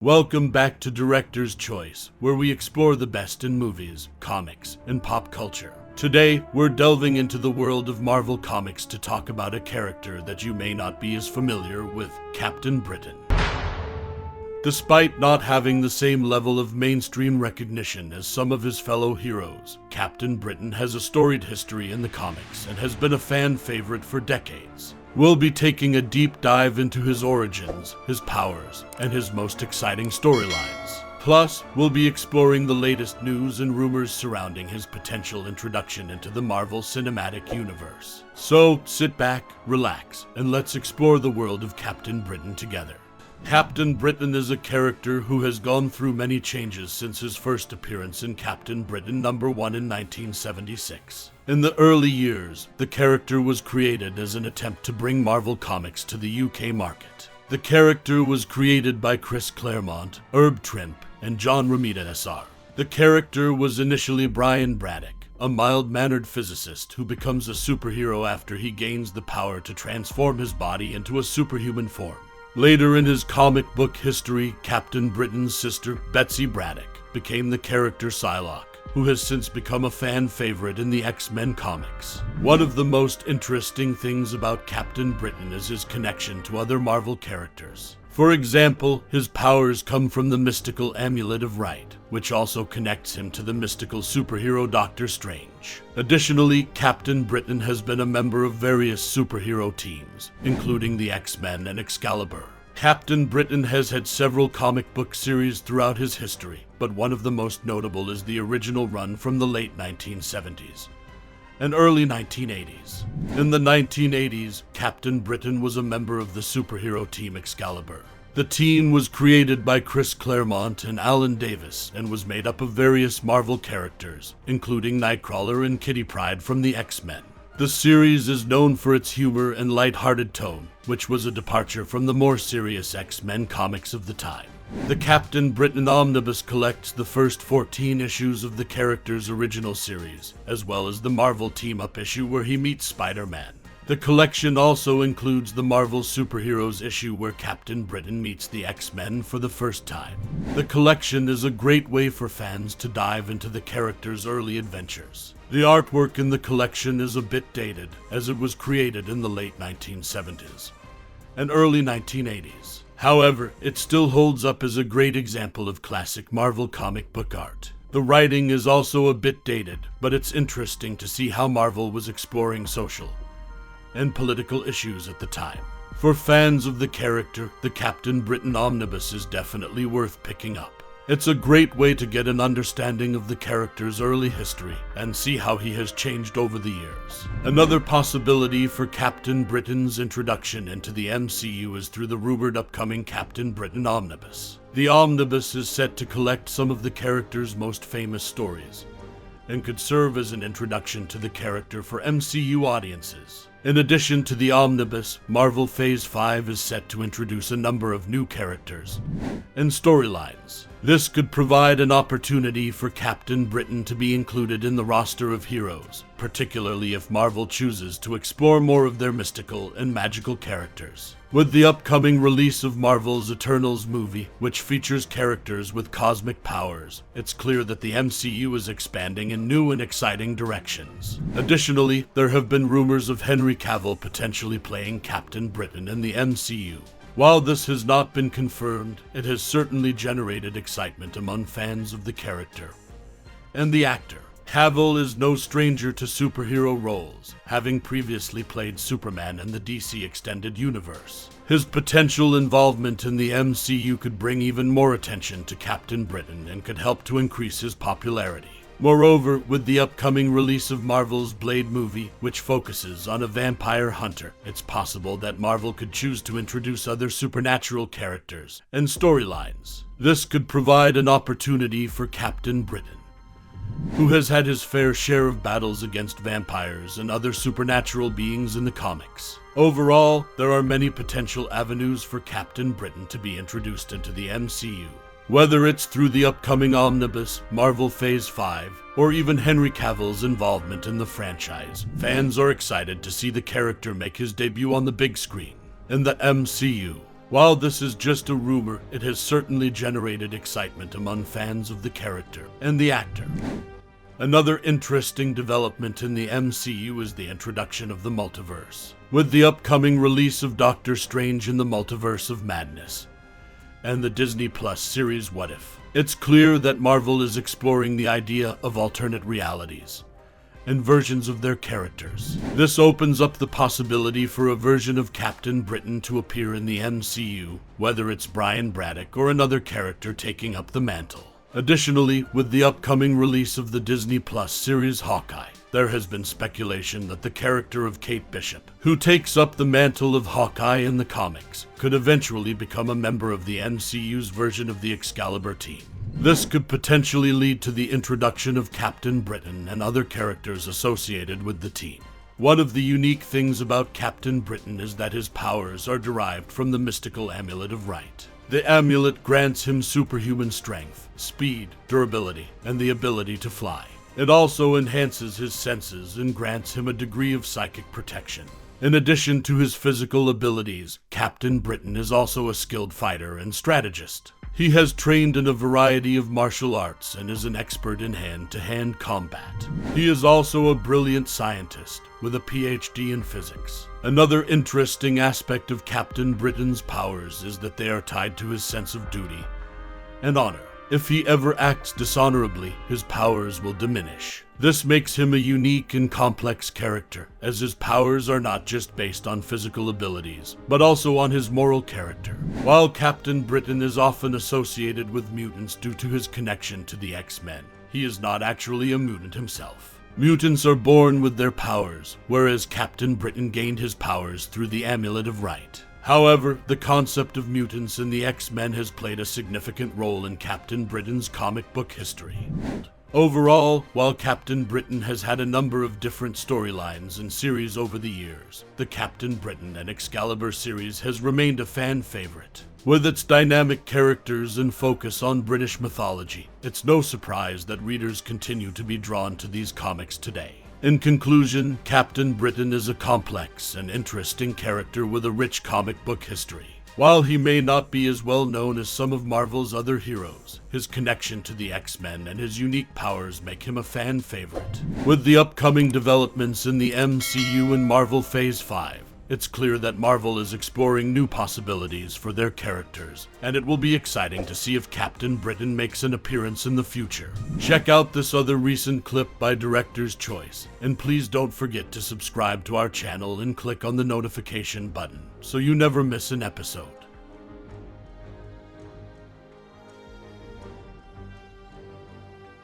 Welcome back to Director's Choice, where we explore the best in movies, comics, and pop culture. Today, we're delving into the world of Marvel Comics to talk about a character that you may not be as familiar with, Captain Britain. Despite not having the same level of mainstream recognition as some of his fellow heroes, Captain Britain has a storied history in the comics and has been a fan favorite for decades. We'll be taking a deep dive into his origins, his powers, and his most exciting storylines. Plus, we'll be exploring the latest news and rumors surrounding his potential introduction into the Marvel Cinematic Universe. So, sit back, relax, and let's explore the world of Captain Britain together. Captain Britain is a character who has gone through many changes since his first appearance in Captain Britain #1 in 1976. In the early years, the character was created as an attempt to bring Marvel Comics to the UK market. The character was created by Chris Claremont, Herb Trimpe, and John Romita Sr. The character was initially Brian Braddock, a mild-mannered physicist who becomes a superhero after he gains the power to transform his body into a superhuman form. Later in his comic book history, Captain Britain's sister, Betsy Braddock, became the character Psylocke, who has since become a fan favorite in the X-Men comics. One of the most interesting things about Captain Britain is his connection to other Marvel characters. For example, his powers come from the mystical Amulet of Right, which also connects him to the mystical superhero Doctor Strange. Additionally, Captain Britain has been a member of various superhero teams, including the X-Men and Excalibur. Captain Britain has had several comic book series throughout his history, but one of the most notable is the original run from the late 1970s and early 1980s. In the 1980s, Captain Britain was a member of the superhero team Excalibur. The team was created by Chris Claremont and Alan Davis and was made up of various Marvel characters, including Nightcrawler and Kitty Pryde from the X-Men. The series is known for its humor and light-hearted tone, which was a departure from the more serious X-Men comics of the time. The Captain Britain Omnibus collects the first 14 issues of the character's original series, as well as the Marvel Team-Up issue where he meets Spider-Man. The collection also includes the Marvel Superheroes issue where Captain Britain meets the X-Men for the first time. The collection is a great way for fans to dive into the character's early adventures. The artwork in the collection is a bit dated, as it was created in the late 1970s and early 1980s. However, it still holds up as a great example of classic Marvel comic book art. The writing is also a bit dated, but it's interesting to see how Marvel was exploring social and political issues at the time. For fans of the character, the Captain Britain Omnibus is definitely worth picking up. It's a great way to get an understanding of the character's early history and see how he has changed over the years. Another possibility for Captain Britain's introduction into the MCU is through the rumored upcoming Captain Britain Omnibus. The Omnibus is set to collect some of the character's most famous stories and could serve as an introduction to the character for MCU audiences. In addition to the Omnibus, Marvel Phase 5 is set to introduce a number of new characters and storylines. This could provide an opportunity for Captain Britain to be included in the roster of heroes, particularly if Marvel chooses to explore more of their mystical and magical characters. With the upcoming release of Marvel's Eternals movie, which features characters with cosmic powers, it's clear that the MCU is expanding in new and exciting directions. Additionally, there have been rumors of Henry Cavill potentially playing Captain Britain in the MCU. While this has not been confirmed, it has certainly generated excitement among fans of the character and the actor. Cavill is no stranger to superhero roles, having previously played Superman in the DC Extended Universe. His potential involvement in the MCU could bring even more attention to Captain Britain and could help to increase his popularity. Moreover, with the upcoming release of Marvel's Blade movie, which focuses on a vampire hunter, it's possible that Marvel could choose to introduce other supernatural characters and storylines. This could provide an opportunity for Captain Britain, who has had his fair share of battles against vampires and other supernatural beings in the comics. Overall, there are many potential avenues for Captain Britain to be introduced into the MCU. Whether it's through the upcoming Omnibus, Marvel Phase 5, or even Henry Cavill's involvement in the franchise, fans are excited to see the character make his debut on the big screen. In the MCU, While this is just a rumor, it has certainly generated excitement among fans of the character and the actor. Another interesting development in the MCU is the introduction of the multiverse, with the upcoming release of Doctor Strange in the Multiverse of Madness and the Disney Plus series What If. It's clear that Marvel is exploring the idea of alternate realities and versions of their characters. This opens up the possibility for a version of Captain Britain to appear in the MCU, whether it's Brian Braddock or another character taking up the mantle. Additionally, with the upcoming release of the Disney Plus series Hawkeye, there has been speculation that the character of Kate Bishop, who takes up the mantle of Hawkeye in the comics, could eventually become a member of the MCU's version of the Excalibur team. This could potentially lead to the introduction of Captain Britain and other characters associated with the team. One of the unique things about Captain Britain is that his powers are derived from the mystical Amulet of Right. The amulet grants him superhuman strength, speed, durability, and the ability to fly. It also enhances his senses and grants him a degree of psychic protection. In addition to his physical abilities, Captain Britain is also a skilled fighter and strategist. He has trained in a variety of martial arts and is an expert in hand-to-hand combat. He is also a brilliant scientist with a PhD in physics. Another interesting aspect of Captain Britain's powers is that they are tied to his sense of duty and honor. If he ever acts dishonorably, his powers will diminish. This makes him a unique and complex character, as his powers are not just based on physical abilities, but also on his moral character. While Captain Britain is often associated with mutants due to his connection to the X-Men, he is not actually a mutant himself. Mutants are born with their powers, whereas Captain Britain gained his powers through the Amulet of Right. However, the concept of mutants in the X-Men has played a significant role in Captain Britain's comic book history. Overall, while Captain Britain has had a number of different storylines and series over the years, the Captain Britain and Excalibur series has remained a fan favorite. With its dynamic characters and focus on British mythology, it's no surprise that readers continue to be drawn to these comics today. In conclusion, Captain Britain is a complex and interesting character with a rich comic book history. While he may not be as well known as some of Marvel's other heroes, his connection to the X-Men and his unique powers make him a fan favorite. With the upcoming developments in the MCU and Marvel Phase 5, it's clear that Marvel is exploring new possibilities for their characters, and it will be exciting to see if Captain Britain makes an appearance in the future. Check out this other recent clip by Director's Choice, and please don't forget to subscribe to our channel and click on the notification button so you never miss an episode.